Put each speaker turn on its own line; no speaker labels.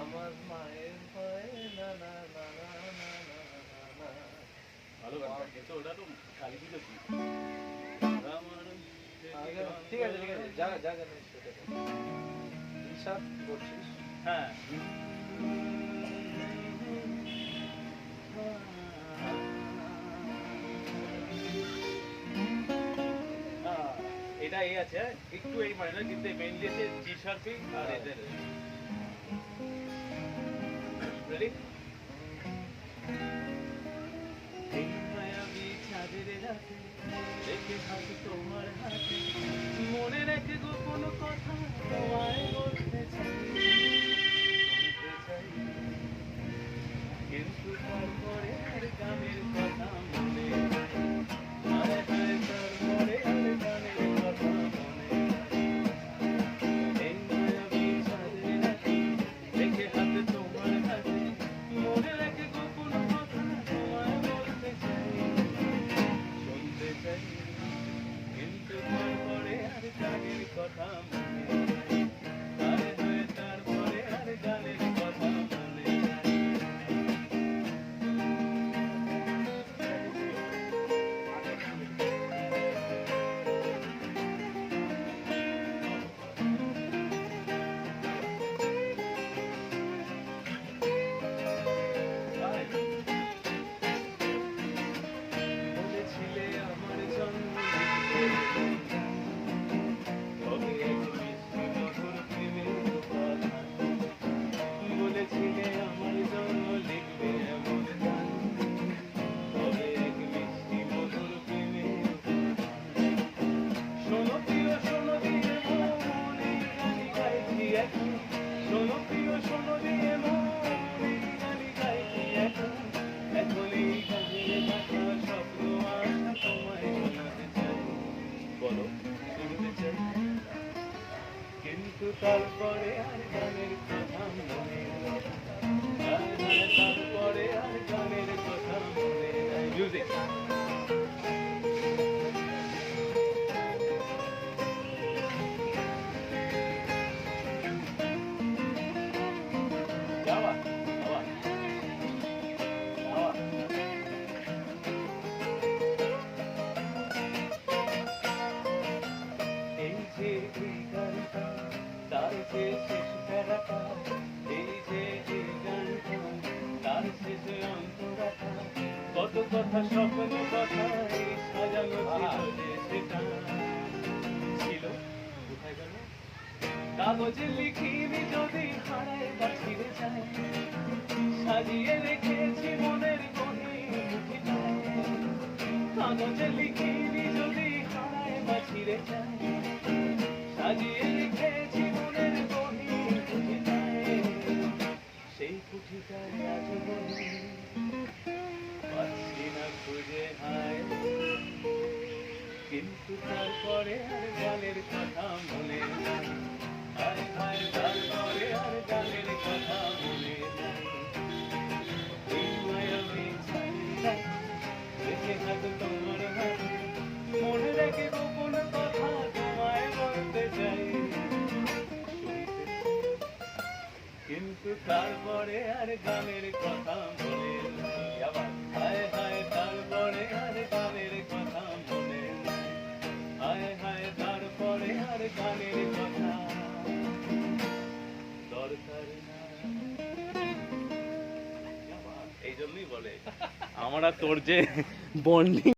আমার মায়ের ভয়ে না না না না না না না। ভালো গান কিন্তু ওটা তো কালী পুজো কি ঠিক আছে ঠিক আছে যা যা গান হিসাব করছিস হ্যাঁ এটা এই আছে একটু এই মাইনর কিন্তু মেইনলি আছে জি শার্পি আর এদের রেডি এই মায়াবী চাঁদের রাতে রেখে হাত তোমার হাতে মনের এক গোপন কথা তোমায় বলতে চাই কিন্তু তারপরে আর গানের কথা মনে তারপরে আর গানের কথা মনে এই মায়াবী চাঁদের রাতে রেখে হাত তোমার হাতে মনের এক গোপন কথা তোমায় বলতে চাই শুনতে চাই কিন্তু তারপরে আর গানের কথা মনে তারপরে আর গানের কথা মনে বলেছিলে আমার জন্ম বলেছিলে আমার জন্য লিখবে এমন গান তবে এক মিষ্টি মধুর প্রেমে শোনো প্রিয় শোনো দিয়ে মনে গালি গাইছি এখন শোনো প্রিয় শোনো দিয়ে মনে গালি গাইছি এখন এখন এই গানের কথা স্বপ্ন আশা তোমায় শোনাতে চাই বলো শুনতে চাই কিন্তু তারপরে আর গানের কথা মনে তারপরে আর গানের কথা মনে মিউজিক এই যে এই গানটা তার যে শেষ প্যারাটা এই যে এই গানটা তার শেষে অন্তরাটা কত কথা স্বপ্ন কথা এই সাজানো ছিল যে সেটা ছিল কোথায় গেল কাগজে লিখিনি যদি হারায় বা ছিঁড়ে যায় সাজিয়ে রেখেছি মনের গহীন কাগজে লিখিনি যদি হারায় বা ছিঁড়ে যায় সাজিয়ে রেখেছি মনের গহীন কুঠিটায় সেই কুঠিটায় আজ বলি পাচ্ছি না খুঁজে হায় কিন্তু তারপরে আর গানের কথা মনে হায় হায় তারপরে আর গানের কথা মনে এই মায়াবী চাঁদটা রেখে হাত তোমার হাতে মনে রেখে গোপন কথা তোমায় বলতে চাই কিন্তু তারপরে আর গানের কথা মনে হায় হায় তারপরে আর গানের কথা মনে হায় হায় তারপরে আর গানের কথা দরকার না এই জন্যই বলে আমরা তোর যে বন্ডিং